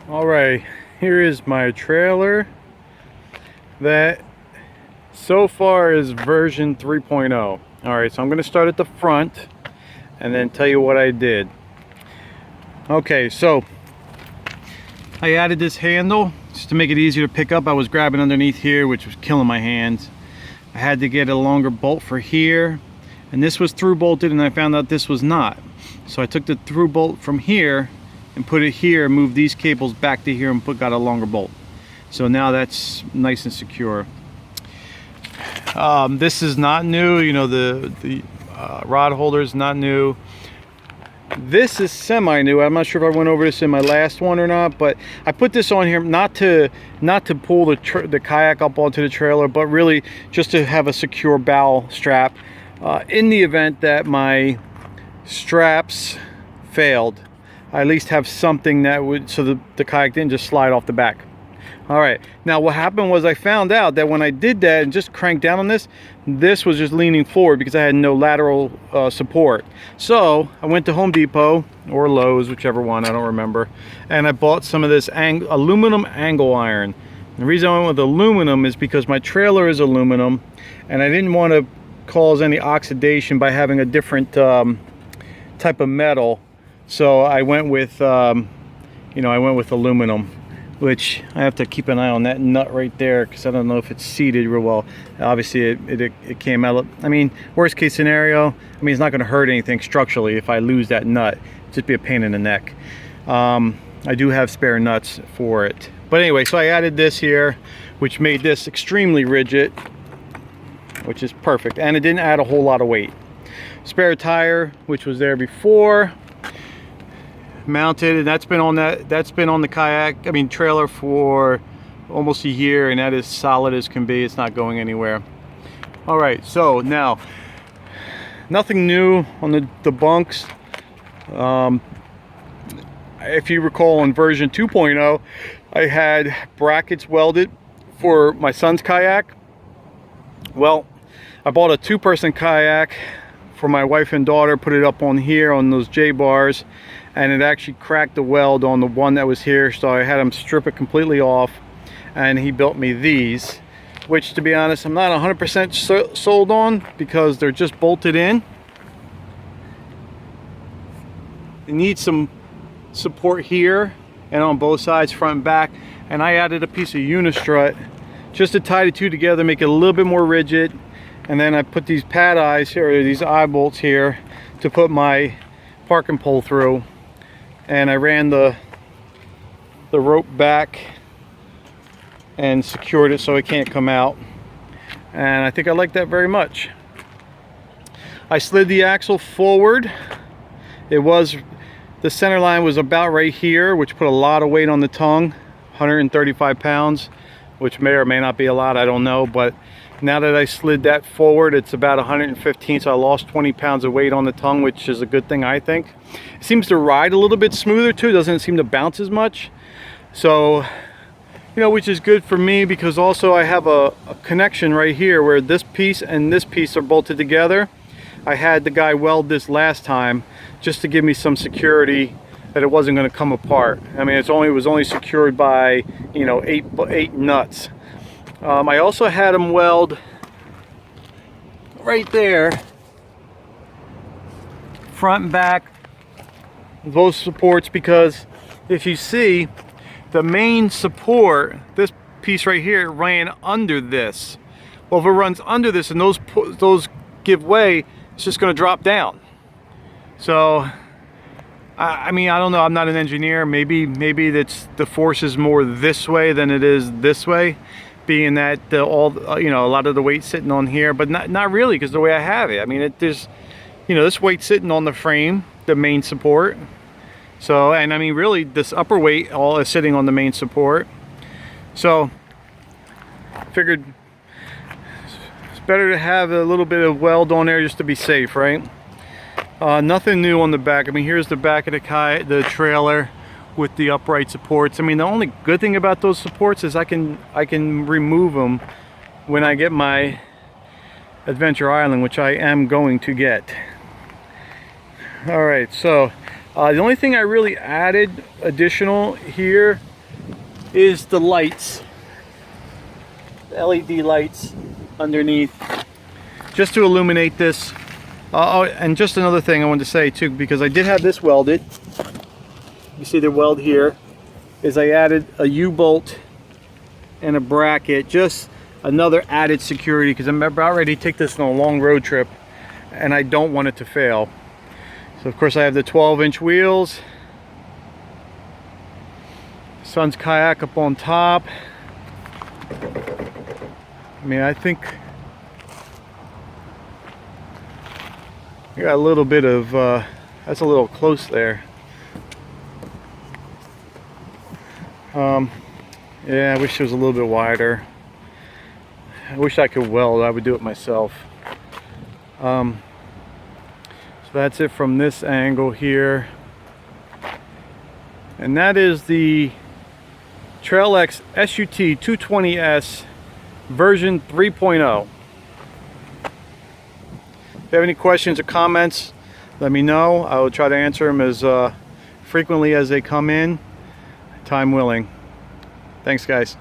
Alright, here is my trailer that so far is version 3.0. Alright, so I'm going to start at the front and then tell you what I did. Okay, so I added this handle just to make it easier to pick up. I was grabbing underneath here, which was killing my hands. I had to get a longer bolt for here, and this was through bolted, and I found out this was not. So I took the through bolt from here and put it here, moved these cables back to here, and got a longer bolt. So now that's nice and secure. This is not new, you know, the rod holder is not new. This is semi-new. I'm not sure if I went over this in my last one or not, but I put this on here not to pull the kayak up onto the trailer, but really just to have a secure bow strap in the event that my straps failed. I at least have something that would, so the kayak didn't just slide off the back. All right, now what happened was I found out that when I did that and just cranked down on this, this was just leaning forward because I had no lateral support. So I went to Home Depot or Lowe's, whichever one, I don't remember, and I bought some of this aluminum angle iron. The reason I went with aluminum is because my trailer is aluminum and I didn't want to cause any oxidation by having a different type of metal. So I went with aluminum, which I have to keep an eye on that nut right there because I don't know if it's seated real well. Obviously it came out. I mean, worst case scenario, I mean, it's not going to hurt anything structurally if I lose that nut. It'd just be a pain in the neck. I do have spare nuts for it. But anyway, so I added this here, which made this extremely rigid, which is perfect. And it didn't add a whole lot of weight. Spare tire, which was there before, mounted, and that's been on the kayak, I mean trailer, for almost a year, and that is solid as can be. It's not going anywhere. All right, so now nothing new on the bunks. If you recall, on version 2.0 I had brackets welded for my son's kayak. Well, I bought a two-person kayak for my wife and daughter, put it up on here on those J-bars, and it actually cracked the weld on the one that was here, so I had him strip it completely off, and he built me these, which, to be honest, I'm not 100% sold on because they're just bolted in. They need some support here and on both sides, front and back, and I added a piece of unistrut just to tie the two together, make it a little bit more rigid. And then I put these pad eyes here, or these eye bolts here, to put my parking pole through. And I ran the rope back and secured it so it can't come out. And I think I like that very much. I slid the axle forward. The center line was about right here, which put a lot of weight on the tongue, 135 pounds, which may or may not be a lot, I don't know, but now that I slid that forward, it's about 115, so I lost 20 pounds of weight on the tongue, which is a good thing, I think. It seems to ride a little bit smoother too, doesn't seem to bounce as much. So, you know, which is good for me because also I have a connection right here where this piece and this piece are bolted together. I had the guy weld this last time just to give me some security that it wasn't going to come apart. I mean, it was only secured by, you know, eight nuts. I also had them weld right there, front and back, those supports, because if you see the main support, this piece right here ran under this. Well, if it runs under this and those give way, it's just going to drop down. So I mean, I don't know, I'm not an engineer. Maybe that's the force is more this way than it is this way, being that a lot of the weight sitting on here, but not really, because the way I have it, I mean, there's, you know, this weight sitting on the frame, the main support. So, and I mean, really, this upper weight all is sitting on the main support. So, figured it's better to have a little bit of weld on there just to be safe, right? Nothing new on the back. I mean, here's the back of the trailer with the upright supports. I mean, the only good thing about those supports is I can remove them when I get my Adventure Island, which I am going to get. All right, so the only thing I really added additional here is the lights, the LED lights underneath, just to illuminate this. Oh, and just another thing I wanted to say too, because I did have this welded. You see the weld here, is I added a U-bolt and a bracket, just another added security, because I'm about ready to take this on a long road trip and I don't want it to fail. So of course I have the 12-inch wheels, Sun's kayak up on top. I mean, I think I got a little bit of that's a little close there. Yeah, I wish it was a little bit wider. I wish I could weld. I would do it myself. So that's it from this angle here, and that is the Trailex SUT 220S version 3.0. If you have any questions or comments, let me know. I will try to answer them as frequently as they come in, time willing. Thanks, guys.